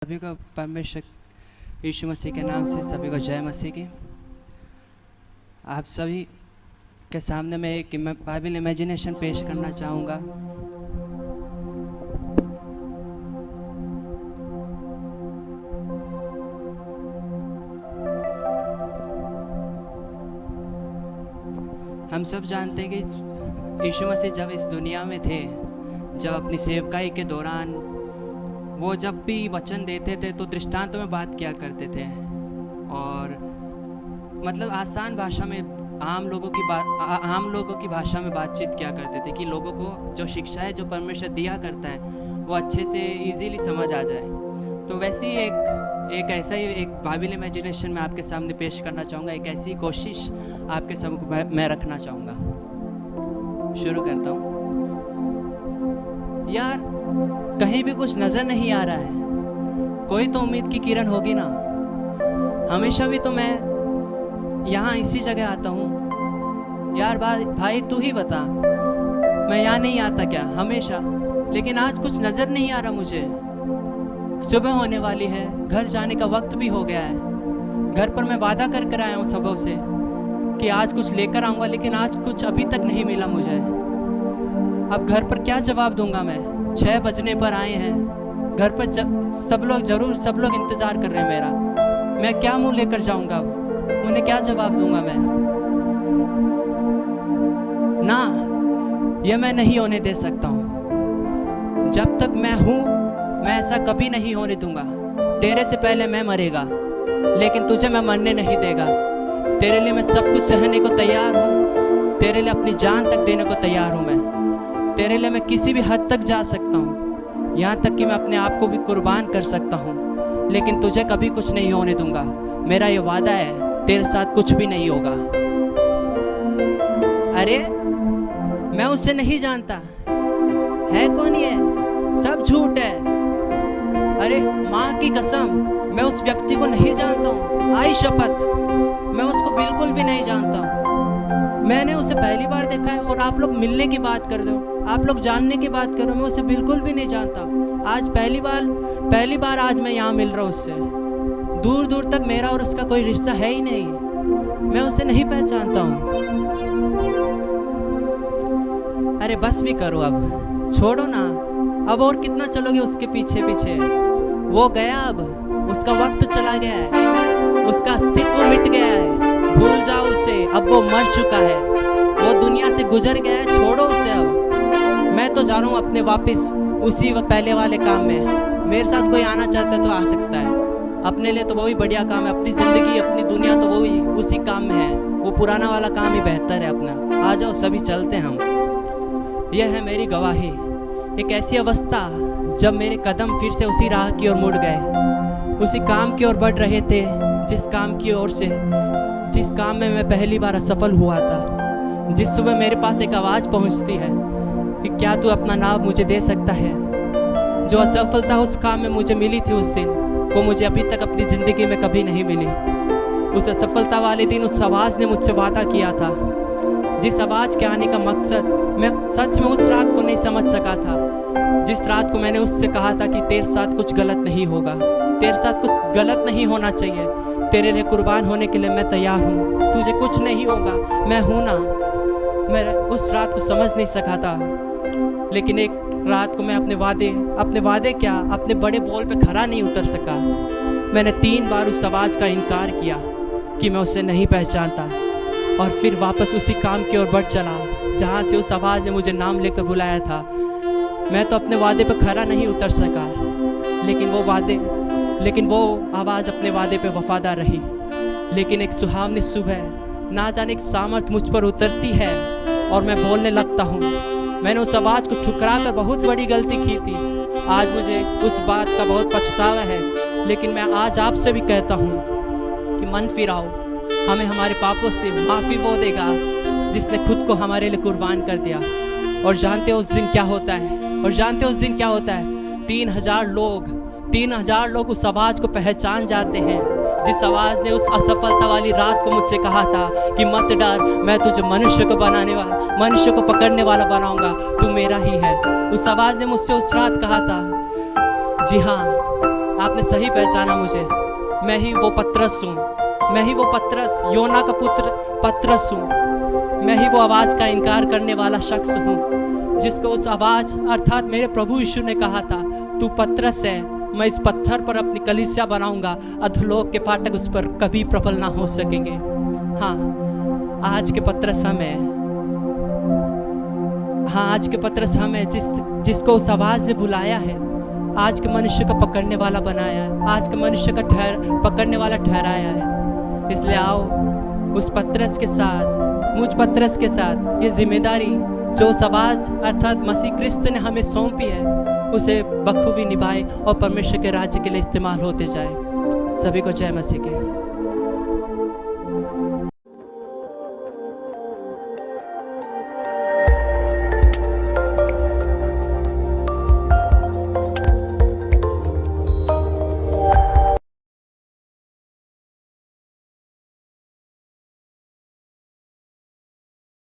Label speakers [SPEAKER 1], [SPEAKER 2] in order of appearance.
[SPEAKER 1] सभी को परमेश्वर यीशु मसीह के नाम से सभी को जय मसीह की। आप सभी के सामने मैं एक बाइबल इमेजिनेशन पेश करना चाहूँगा। हम सब जानते हैं कि यीशु मसीह जब इस दुनिया में थे, जब अपनी सेवकाई के दौरान वो जब भी वचन देते थे तो दृष्टांतों में बात किया करते थे और मतलब आसान भाषा में आम लोगों की भाषा में बातचीत किया करते थे कि लोगों को जो शिक्षा है जो परमेश्वर दिया करता है वो अच्छे से इजीली समझ आ जाए। तो वैसे ही एक ऐसा ही एक बाइबल इमेजिनेशन में आपके सामने पेश करना चाहूँगा। एक ऐसी कोशिश आपके सामने मैं रखना चाहूँगा। शुरू करता हूँ। यार, कहीं भी कुछ नज़र नहीं आ रहा है, कोई तो उम्मीद की किरण होगी ना। हमेशा भी तो मैं यहाँ इसी जगह आता हूँ। यार भाई तू ही बता, मैं यहाँ नहीं आता क्या हमेशा? लेकिन आज कुछ नज़र नहीं आ रहा मुझे। सुबह होने वाली है, घर जाने का वक्त भी हो गया है। घर पर मैं वादा कर आया हूँ सबों से कि आज कुछ लेकर आऊँगा, लेकिन आज कुछ अभी तक नहीं मिला मुझे। अब घर पर क्या जवाब दूंगा मैं? 6 बजने पर आए हैं, घर पर सब लोग इंतज़ार कर रहे हैं मेरा। मैं क्या मुंह लेकर जाऊंगा? अब उन्हें क्या जवाब दूंगा मैं? ना, यह मैं नहीं होने दे सकता हूँ। जब तक मैं हूँ मैं ऐसा कभी नहीं होने दूंगा। तेरे से पहले मैं मरेगा, लेकिन तुझे मैं मरने नहीं देगा। तेरे लिए मैं सब कुछ सहने को तैयार हूँ। तेरे लिए अपनी जान तक देने को तैयार हूँ। मैं तेरे लिए मैं किसी भी हद तक जा सकता हूँ, यहाँ तक कि मैं अपने आप को भी कुर्बान कर सकता हूँ, लेकिन तुझे कभी कुछ नहीं होने दूंगा। मेरा ये वादा है, तेरे साथ कुछ भी नहीं होगा। अरे मैं उससे नहीं जानता, है कौन ये? सब झूठ है। अरे माँ की कसम, मैं उस व्यक्ति को नहीं जानता हूँ। आई शपथ, मैं उसको बिल्कुल भी नहीं जानता हूँ। मैंने उसे पहली बार देखा है और आप लोग मिलने की बात कर रहे हो, आप लोग जानने की बात कर रहे हो। मैं उसे बिल्कुल भी नहीं जानता। आज पहली बार आज मैं यहाँ मिल रहा हूँ उससे। दूर दूर तक मेरा और उसका कोई रिश्ता है ही नहीं। मैं उसे नहीं पहचानता हूँ। अरे बस भी करो, अब छोड़ो ना। अब और कितना चलोगे उसके पीछे पीछे? वो गया, अब उसका वक्त चला गया है, उसका अस्तित्व मिट गया है। भूल जाओ उसे, अब वो मर चुका है, वो दुनिया से गुजर गया है। छोड़ो उसे अब। मैं तो जा रहा हूँ अपने वापस उसी पहले वाले काम में। मेरे साथ कोई आना चाहता है तो आ सकता है। अपने लिए तो वही बढ़िया काम है। अपनी ज़िंदगी अपनी दुनिया तो वही उसी काम में है। वो पुराना वाला काम ही बेहतर है अपना। आ जाओ, सभी चलते हैं हम। यह है मेरी गवाही। एक ऐसी अवस्था जब मेरे कदम फिर से उसी राह की ओर मुड़ गए, उसी काम की ओर बढ़ रहे थे जिस काम में मैं पहली बार असफल हुआ था। जिस सुबह मेरे पास एक आवाज़ पहुंचती है कि क्या तू अपना नाम मुझे दे सकता है? जो असफलता उस काम में मुझे मिली थी उस दिन, वो मुझे अभी तक अपनी ज़िंदगी में कभी नहीं मिली। उस असफलता वाले दिन उस आवाज़ ने मुझसे वादा किया था, जिस आवाज़ के आने का मकसद मैं सच में उस रात को नहीं समझ सका था। जिस रात को मैंने उससे कहा था कि तेरे साथ कुछ गलत नहीं होगा, तेरे साथ कुछ गलत नहीं होना चाहिए, तेरे लिए कुर्बान होने के लिए मैं तैयार हूँ, तुझे कुछ नहीं होगा, मैं हूँ ना। मैं उस रात को समझ नहीं सका था, लेकिन एक रात को मैं अपने बड़े बोल पे खरा नहीं उतर सका। मैंने 3 बार उस आवाज़ का इनकार किया कि मैं उसे नहीं पहचानता, और फिर वापस उसी काम की ओर बढ़ चला जहाँ से उस आवाज़ ने मुझे नाम लेकर बुलाया था। मैं तो अपने वादे पे खरा नहीं उतर सका, लेकिन वो आवाज़ अपने वादे पे वफादार रही। लेकिन एक सुहावनी सुबह ना जाने एक सामर्थ मुझ पर उतरती है और मैं बोलने लगता हूँ। मैंने उस आवाज़ को ठुकरा कर बहुत बड़ी गलती की थी। आज मुझे उस बात का बहुत पछतावा है, लेकिन मैं आज आपसे भी कहता हूँ कि मन फिराओ। हमें हमारे पापों से माफ़ी वो देगा जिसने खुद को हमारे लिए कुर्बान कर दिया। और जानते हो उस दिन क्या होता है? 3,000 लोग उस आवाज़ को पहचान जाते हैं, जिस आवाज़ ने उस असफलता वाली रात को मुझसे कहा था कि मत डर, मैं तुझे मनुष्य को पकड़ने वाला बनाऊंगा, तू मेरा ही है। उस आवाज़ ने मुझसे उस रात कहा था, जी हाँ, आपने सही पहचाना मुझे। मैं ही वो पतरस हूँ, मैं ही वो पतरस, योना का पुत्र पतरस हूँ। मैं ही वो आवाज़ का इनकार करने वाला शख्स हूँ, जिसको उस आवाज़ अर्थात मेरे प्रभु यीशु ने कहा था, तू पतरस है, मैं इस पत्थर पर अपनी कलीसिया बनाऊंगा, अधोलोक के फाटक उस पर कभी प्रबल ना हो सकेंगे। हाँ, आज के पतरस हम हैं। हाँ, आज के पतरस हम हैं जिसको उस आवाज़ ने बुलाया है, आज के मनुष्य को पकड़ने वाला बनाया है, आज के मनुष्य का पकड़ने वाला ठहराया है। इसलिए आओ उस पतरस के साथ, मुझ पतरस के साथ ये जिम्मेदारी जो उस आवाज़ अर्थात मसीह क्रिस्त ने हमें सौंपी है, उसे बखूबी निभाएं और परमेश्वर के राज्य के लिए इस्तेमाल होते जाएं। सभी को जय मसीह के।